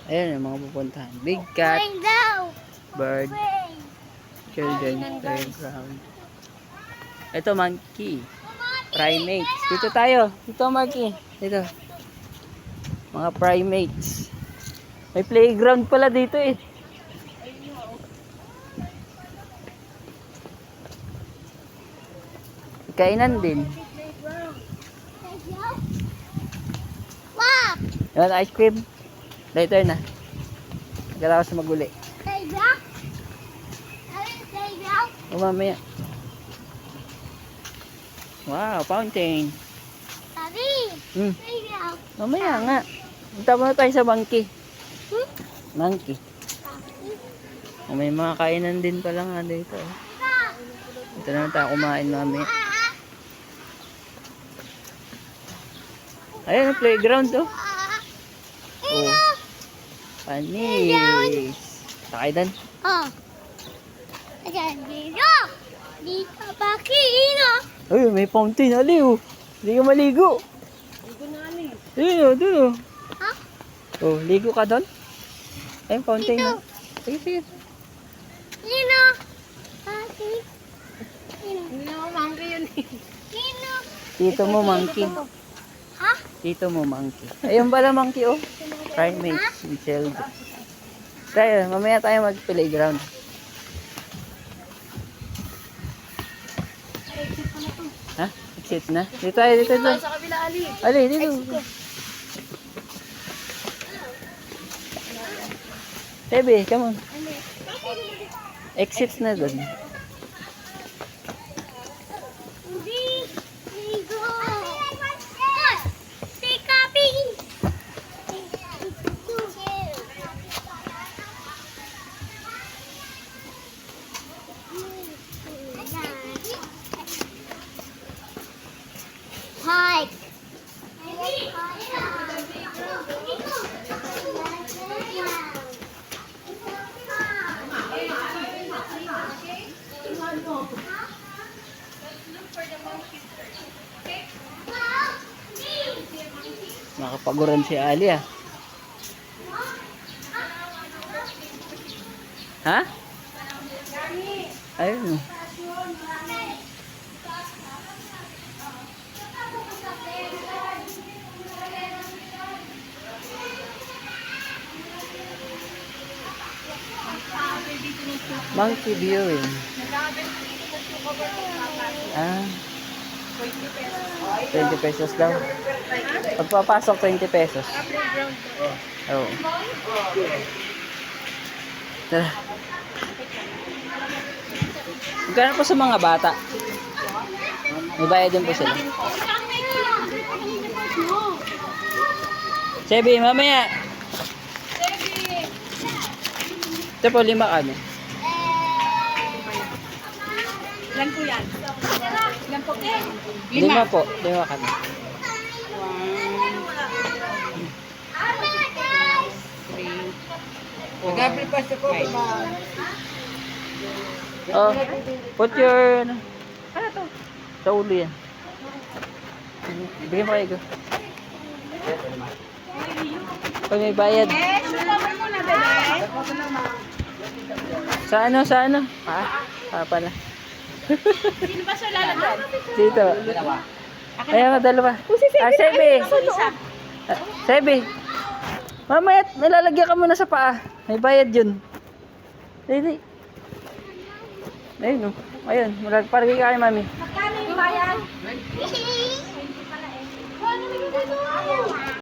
Ayan yung mga pupuntahan. Big cat, Rain daw. bird, Rain. children, playground. Ito monkey, primates. Dito tayo. Dito monkey. Dito. Mga primates. May playground pala dito eh. Kainan din. Wow. Yan, ice cream. Later na. Nagkala ko sa maguli. Playground. Playground. O mamaya. Wow, fountain. Sabi. Hmm. Playground. Mamaya nga. Punta muna tayo sa monkey. Hmm? Monkey. O, may mga kainan din pala nga dito. Dito na tayo kumain mamaya. Ayan ang playground to. Oh. Panis. Sakay dan. Oh. Ayan, dito. Dito pa kino. Ay, may fountain. Aliw. Hindi ka maligo. Dito na ali. Doon. Ha? Oh, ligo ka doon? Ay, fountain na. Sige, sige. Kino. Pati. Kino. Hindi naman monkey yun eh. Kino. Tito mo, monkey. Ha? Tito mo, monkey. Ayun pala, monkey, oh. Primates, children. Tayo, mamaya tayo mag-playground. Ha? Exit na? Dito tayo, dito. Sa kabila ali. Ali, dito. Baby, come on. Exit na doon. Hindi. Ligo. Take copy. Hi. Nakapaguran si Ali, ah. Ha? Ayun. Monkey viewing. Ah. 20 pesos daw. Pagpapasok 20 pesos. Oo. Tara. Magkano po sa mga bata? May bayad din po sila. Sebi, mamaya. Ito po, 5 kami. Ilan po yan? Ilan po? 5 po, 5 kami. Nag-apple pa siya po. Oh, put your... Ano to? Sa ulo yan. Bigyan mo kayo. Pag may bayad. Sa ano? Ah, pala. Sino ba siya lalagyan? Dito. Ayan nga, dalawa. Ah, Sebi. Sebi. Mamaya, nilalagyan ka muna sa paa. May bayad yun. Dili. Ayun, oh. Ayun, parang kayo, mami. Magkano yung bayan?